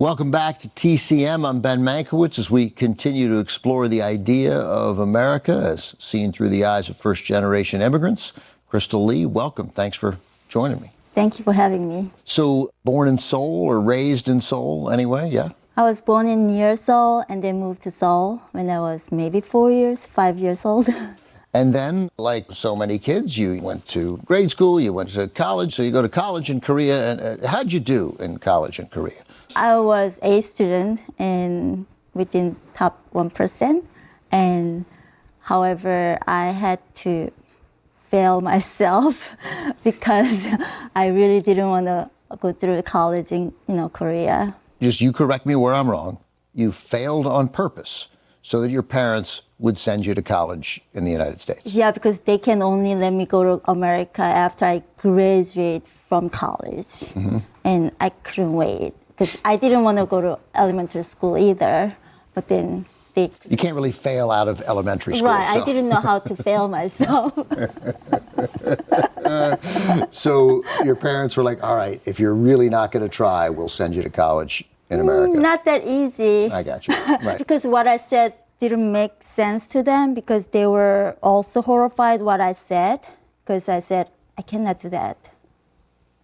Welcome back to TCM. I'm Ben Mankiewicz as we continue to explore the idea of America as seen through the eyes of first-generation immigrants. Crystal Lee, welcome. Thanks for joining me. Thank you for having me. So, born in Seoul or raised in Seoul anyway, yeah? I was born in near Seoul and then moved to Seoul when I was maybe 5 years old. And then, like so many kids, you went to grade school, you went to college, so you go to college in Korea. And how'd you do in college in Korea? I was a student and within top 1%. And however, I had to fail myself because I really didn't want to go through college in Korea. Just you correct me where I'm wrong. You failed on purpose so that your parents would send you to college in the United States. Yeah, because they can only let me go to America after I graduate from college. And I couldn't wait because I didn't want to go to elementary school either. But then they... You can't really fail out of elementary school. Right, So. I didn't know how to fail myself. So your parents were like, all right, if you're really not going to try, we'll send you to college in America. Not that easy. I got you. Right. Because what I said didn't make sense to them because they were also horrified what I said. Because I said, I cannot do that.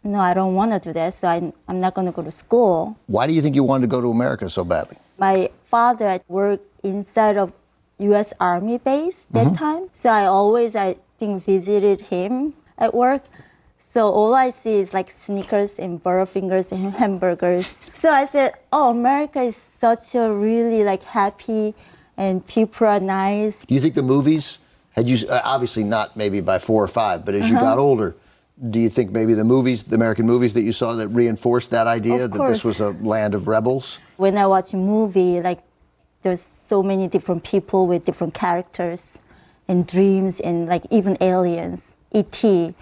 No, I don't want to do that, so I'm not going to go to school. Why do you think you wanted to go to America so badly? My father worked inside of U.S. Army base that time. So I think, visited him at work. So all I see is like Snickers and Butterfingers and hamburgers. So I said, oh, America is such a really like happy and people are nice. Do you think the movies had you, obviously not maybe by 4 or 5, but as you got older, do you think maybe the American movies that you saw that reinforced that idea that this was a land of rebels? When I watch a movie, like there's so many different people with different characters and dreams and like even aliens, E.T.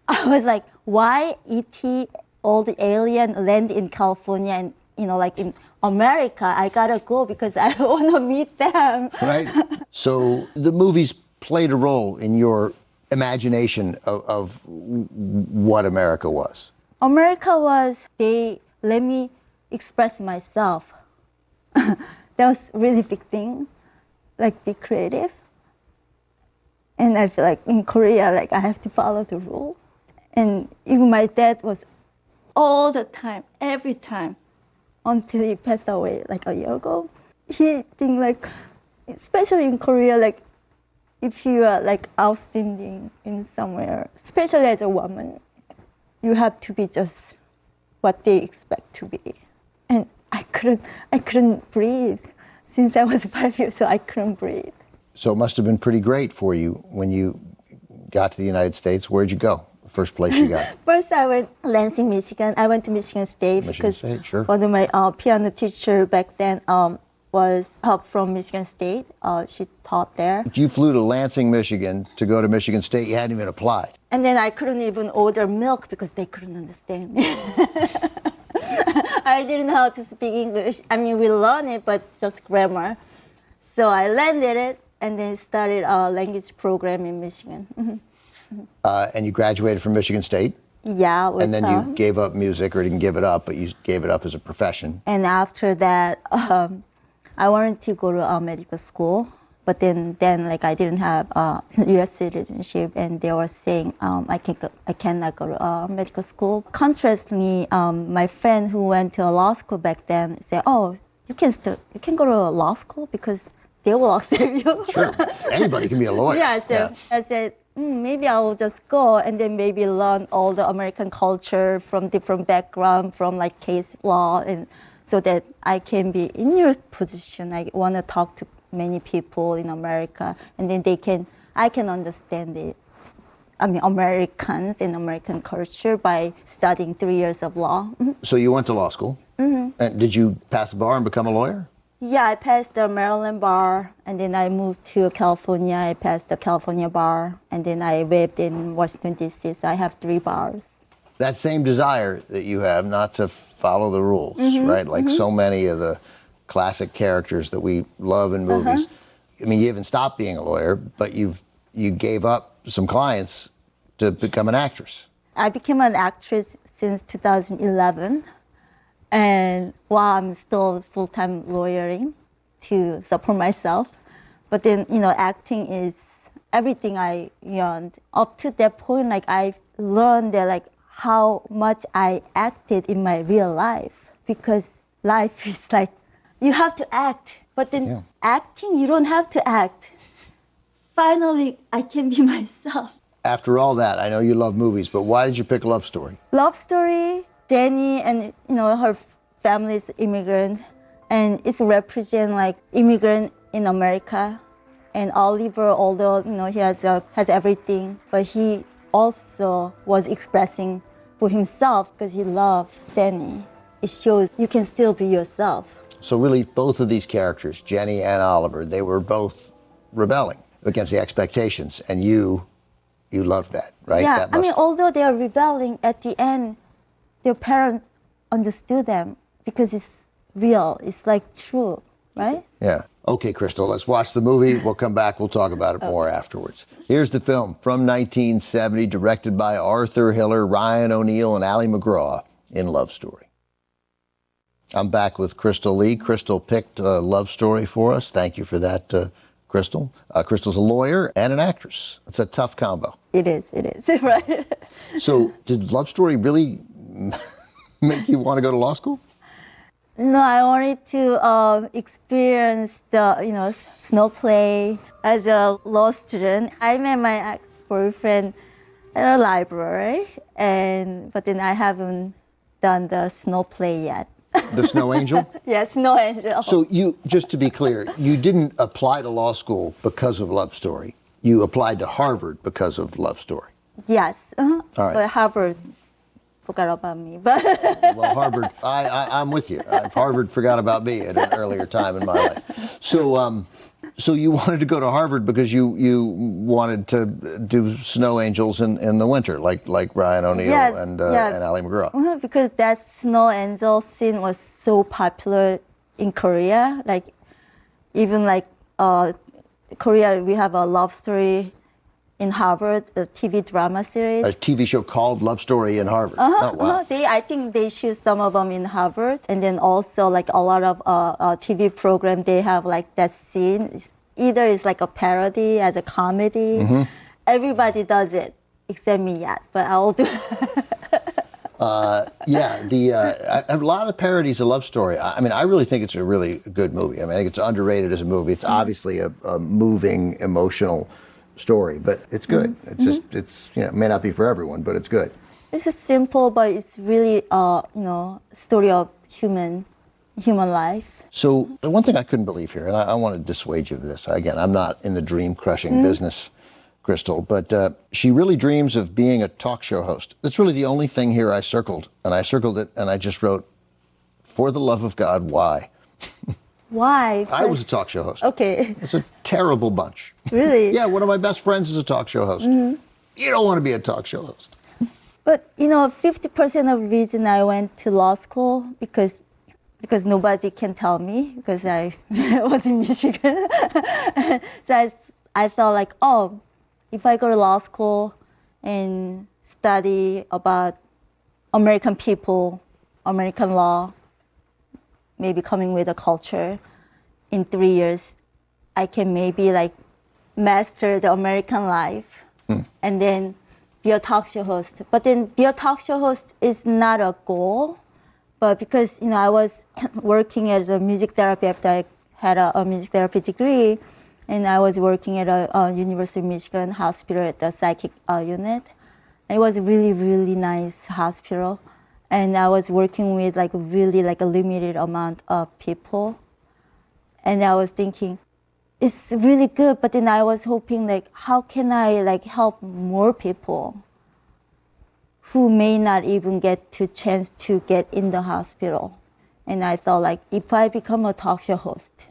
I was like, why E.T., all the alien land in California and, like in America, I gotta go because I want to meet them. Right. So the movies played a role in your imagination of what America was. America was, they let me express myself. That was a really big thing, like be creative. And I feel like in Korea, like I have to follow the rule. And even my dad was all the time, every time, until he passed away like a year ago. He think like, especially in Korea, like if you are like outstanding in somewhere, especially as a woman, you have to be just what they expect to be. And I couldn't breathe. Since I was 5 years old, I couldn't breathe. So it must have been pretty great for you when you got to the United States. Where'd you go? First place you got? First, I went Lansing, Michigan. I went to Michigan State because one of my piano teacher back then was help from Michigan State. She taught there. You flew to Lansing, Michigan to go to Michigan State. You hadn't even applied. And then I couldn't even order milk because they couldn't understand me. I didn't know how to speak English. I mean, we learned it, but just grammar. So I landed it and then started a language program in Michigan. And you graduated from Michigan State? Yeah. And then you gave up music, or didn't give it up, but you gave it up as a profession. And after that, I wanted to go to medical school, but then like I didn't have U.S. citizenship, and they were saying I cannot go to medical school. Contrastly, my friend who went to a law school back then said, "Oh, you can go to law school because they will accept you." Sure, anybody can be a lawyer. Yeah, so I said, maybe I will just go and then maybe learn all the American culture from different background, from like case law, and so that I can be in your position. I want to talk to many people in America, and then I can understand it. I mean, Americans and American culture by studying 3 years of law. So you went to law school. And did you pass the bar and become a lawyer? Yeah, I passed the Maryland bar, and then I moved to California. I passed the California bar, and then I lived in Washington, D.C., so I have 3 bars. That same desire that you have not to follow the rules, right? Like so many of the classic characters that we love in movies. I mean, you haven't stopped being a lawyer, but you gave up some clients to become an actress. I became an actress since 2011. and while I'm still full-time lawyering to support myself. But then, acting is everything I learned. Up to that point, like I learned that like how much I acted in my real life, because life is like, you have to act, but then acting, you don't have to act. Finally, I can be myself. After all that, I know you love movies, but why did you pick Love Story? Love Story, Jenny and her family is immigrant, and it's represent like immigrant in America. And Oliver, although he has everything, but he also was expressing for himself because he loved Jenny. It shows you can still be yourself. So really, both of these characters, Jenny and Oliver, they were both rebelling against the expectations, and you loved that, right? Yeah, although they are rebelling, at the end, their parents understood them because it's real, it's like true, right? Yeah. Okay, Crystal, let's watch the movie. We'll come back, we'll talk about it more afterwards. Here's the film from 1970, directed by Arthur Hiller, Ryan O'Neal, and Ali MacGraw in Love Story. I'm back with Crystal Lee. Crystal picked Love Story for us. Thank you for that, Crystal. Crystal's a lawyer and an actress. It's a tough combo. It is, right? So did Love Story really make you want to go to law school? No, I wanted to experience the, snow play as a law student. I met my ex-boyfriend at a library, but then I haven't done the snow play yet. The Snow Angel? Yeah, Snow Angel. So just to be clear, you didn't apply to law school because of Love Story. You applied to Harvard because of Love Story. Yes. All right. But Harvard forgot about me. But well, Harvard, I'm with you. Harvard forgot about me at an earlier time in my life. So you wanted to go to Harvard because you wanted to do Snow Angels in the winter, like Ryan O'Neal and Ali MacGraw. Because that Snow Angel scene was so popular in Korea. Like, even like Korea, we have a Love Story in Harvard, a TV drama series. A TV show called Love Story in Harvard. Oh, wow. I think they shoot some of them in Harvard. And then also like a lot of TV program, they have like that scene. Either it's like a parody as a comedy. Mm-hmm. Everybody does it except me yet, but I'll do I have a lot of parodies of Love Story. I really think it's a really good movie. I think it's underrated as a movie. It's obviously a moving, emotional story, but it's good. Mm-hmm. It's it may not be for everyone, but it's good. It's just simple, but it's really story of human life. So the one thing I couldn't believe here, and I want to dissuade you of this. Again, I'm not in the dream-crushing business, Crystal, but she really dreams of being a talk show host. That's really the only thing here I circled, and I circled it, and I just wrote, for the love of God, why? Why? I was a talk show host. Okay. It's a terrible bunch. Really? Yeah, one of my best friends is a talk show host. Mm-hmm. You don't want to be a talk show host. But 50% of the reason I went to law school because nobody can tell me, because I was in Michigan. So I thought like, if I go to law school and study about American people, American law, maybe coming with a culture, in 3 years, I can maybe like master the American life and then be a talk show host. But then be a talk show host is not a goal, but because, I was working as a music therapy after I had a music therapy degree, and I was working at a University of Michigan hospital at the psychic unit. It was a really, really nice hospital. And I was working with really a limited amount of people. And I was thinking, it's really good, but then I was hoping how can I help more people who may not even get to chance to get in the hospital. And I thought if I become a talk show host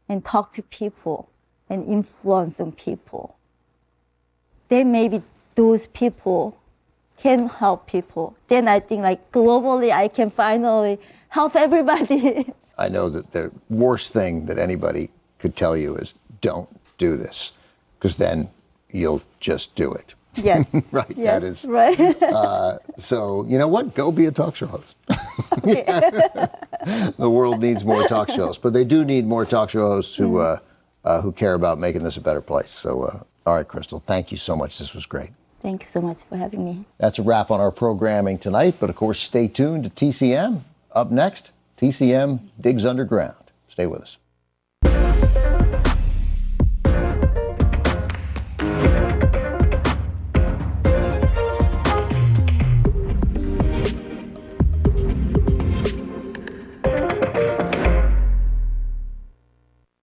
and talk to people and influence on people, then maybe those people can help people. Then I think globally I can finally help everybody. I know that the worst thing that anybody could tell you is don't do this, because then you'll just do it. Yes. Right, Yes. that is. Right. So, you know what? Go be a talk show host. Okay. The world needs more talk shows, but they do need more talk show hosts who care about making this a better place. So, all right, Crystal, thank you so much. This was great. Thank you so much for having me. That's a wrap on our programming tonight, but of course, stay tuned to TCM. Up next, TCM digs underground. Stay with us.